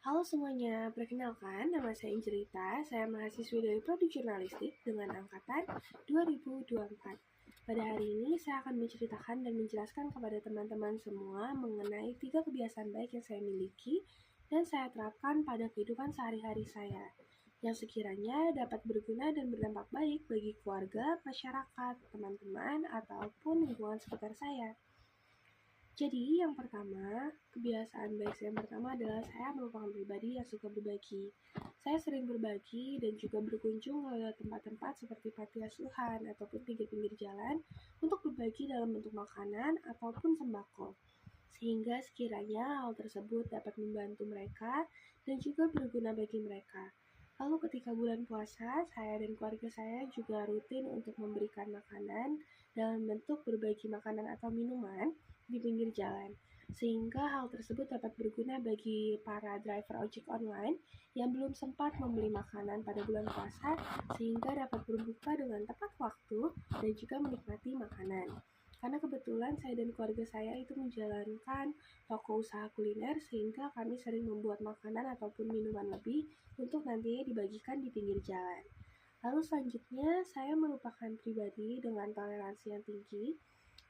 Halo semuanya, perkenalkan nama saya Injerita, saya mahasiswi dari Prodi Jurnalistik dengan angkatan 2024. Pada hari ini saya akan menceritakan dan menjelaskan kepada teman-teman semua mengenai 3 kebiasaan baik yang saya miliki dan saya terapkan pada kehidupan sehari-hari saya, yang sekiranya dapat berguna dan berdampak baik bagi keluarga, masyarakat, teman-teman, ataupun lingkungan sekitar saya. Jadi, yang pertama, kebiasaan baik saya yang pertama adalah saya merupakan pribadi yang suka berbagi. Saya sering berbagi dan juga berkunjung ke tempat-tempat seperti panti asuhan ataupun pinggir-pinggir jalan untuk berbagi dalam bentuk makanan ataupun sembako. Sehingga sekiranya hal tersebut dapat membantu mereka dan juga berguna bagi mereka. Lalu ketika bulan puasa, saya dan keluarga saya juga rutin untuk memberikan makanan dalam bentuk berbagi makanan atau minuman di pinggir jalan, sehingga hal tersebut dapat berguna bagi para driver ojek online yang belum sempat membeli makanan pada bulan puasa, sehingga dapat berbuka dengan tepat waktu dan juga menikmati makanan. Karena kebetulan saya dan keluarga saya itu menjalankan toko usaha kuliner, sehingga kami sering membuat makanan ataupun minuman lebih untuk nantinya dibagikan di pinggir jalan. Lalu selanjutnya, saya merupakan pribadi dengan toleransi yang tinggi.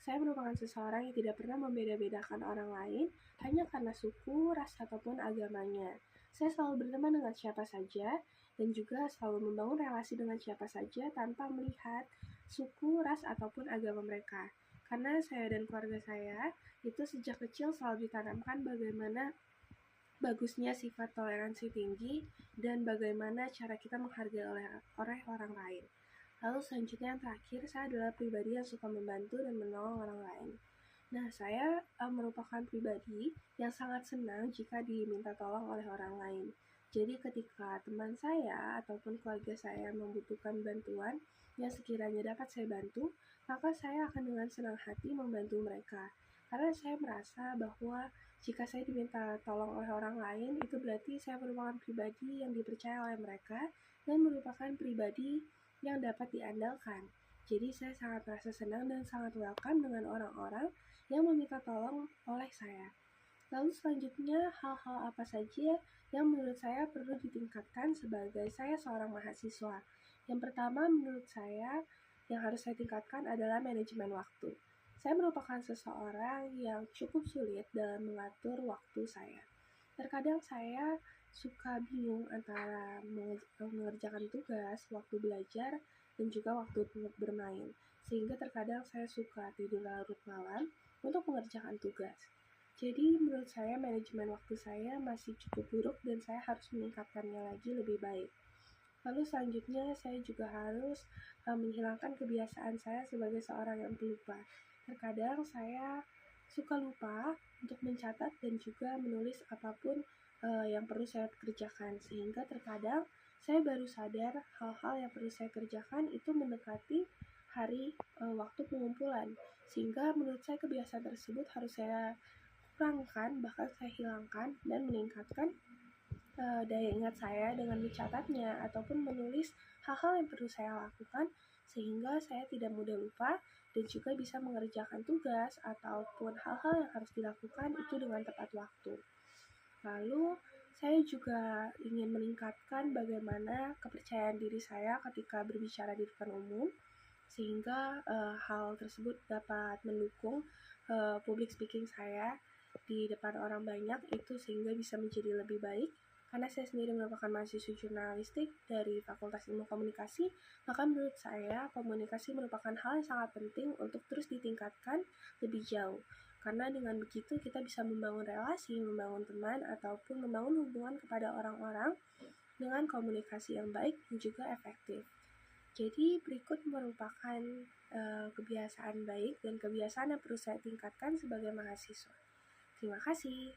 Saya merupakan seseorang yang tidak pernah membeda-bedakan orang lain hanya karena suku, ras, ataupun agamanya. Saya selalu berteman dengan siapa saja dan juga selalu membangun relasi dengan siapa saja tanpa melihat suku, ras, ataupun agama mereka. Karena saya dan keluarga saya itu sejak kecil selalu ditanamkan bagaimana bagusnya sifat toleransi tinggi dan bagaimana cara kita menghargai oleh orang lain. Lalu selanjutnya yang terakhir, saya adalah pribadi yang suka membantu dan menolong orang lain. Nah, saya merupakan pribadi yang sangat senang jika diminta tolong oleh orang lain. Jadi ketika teman saya ataupun keluarga saya membutuhkan bantuan yang sekiranya dapat saya bantu, maka saya akan dengan senang hati membantu mereka. Karena saya merasa bahwa jika saya diminta tolong oleh orang lain, itu berarti saya merupakan pribadi yang dipercaya oleh mereka dan merupakan pribadi yang dapat diandalkan. Jadi saya sangat merasa senang dan sangat welcome dengan orang-orang yang meminta tolong oleh saya. Lalu selanjutnya, hal-hal apa saja yang menurut saya perlu ditingkatkan sebagai saya seorang mahasiswa. Yang pertama, menurut saya yang harus saya tingkatkan adalah manajemen waktu. Saya merupakan seseorang yang cukup sulit dalam mengatur waktu saya. Terkadang saya suka bingung antara mengerjakan tugas, waktu belajar, dan juga waktu bermain. Sehingga terkadang saya suka tidur larut malam untuk mengerjakan tugas. Jadi menurut saya manajemen waktu saya masih cukup buruk dan saya harus meningkatkannya lagi lebih baik. Lalu selanjutnya saya juga harus menghilangkan kebiasaan saya sebagai seorang yang pelupa. Terkadang saya suka lupa untuk mencatat dan juga menulis apapun yang perlu saya kerjakan, sehingga terkadang saya baru sadar hal-hal yang perlu saya kerjakan itu mendekati hari waktu pengumpulan, sehingga menurut saya kebiasaan tersebut harus saya kurangkan, bahkan saya hilangkan dan meningkatkan daya ingat saya dengan mencatatnya ataupun menulis hal-hal yang perlu saya lakukan sehingga saya tidak mudah lupa dan juga bisa mengerjakan tugas ataupun hal-hal yang harus dilakukan itu dengan tepat waktu. Lalu saya juga ingin meningkatkan bagaimana kepercayaan diri saya ketika berbicara di depan umum sehingga hal tersebut dapat mendukung public speaking saya di depan orang banyak itu sehingga bisa menjadi lebih baik. Karena saya sendiri merupakan mahasiswa jurnalistik dari Fakultas Ilmu Komunikasi, maka menurut saya komunikasi merupakan hal yang sangat penting untuk terus ditingkatkan lebih jauh. Karena dengan begitu kita bisa membangun relasi, membangun teman, ataupun membangun hubungan kepada orang-orang dengan komunikasi yang baik dan juga efektif. Jadi berikut merupakan kebiasaan baik dan kebiasaan yang perlu saya tingkatkan sebagai mahasiswa. Terima kasih.